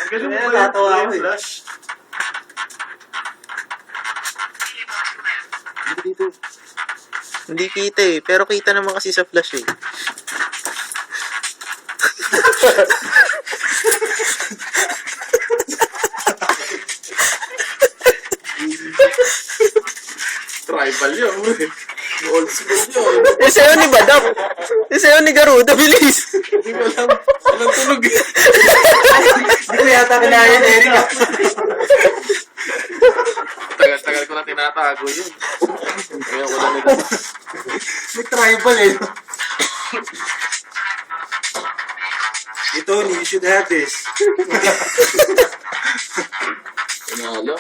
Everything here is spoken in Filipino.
Ganun ba natawa ako eh. Flash? Hindi kita eh. Pero kita naman kasi sa flash eh. Tribal yun. Old school yun. Yung sa'yo ni Badap. Yung sa'yo ni Garuda. Bilis. Hindi ko alam. Walang tunog. Hindi ko yata kinaya ni Erika. Tagal-tagal ko na tinatago yun. Kaya ko na nila. May tribal eh. Ito, you should have this. Panalo.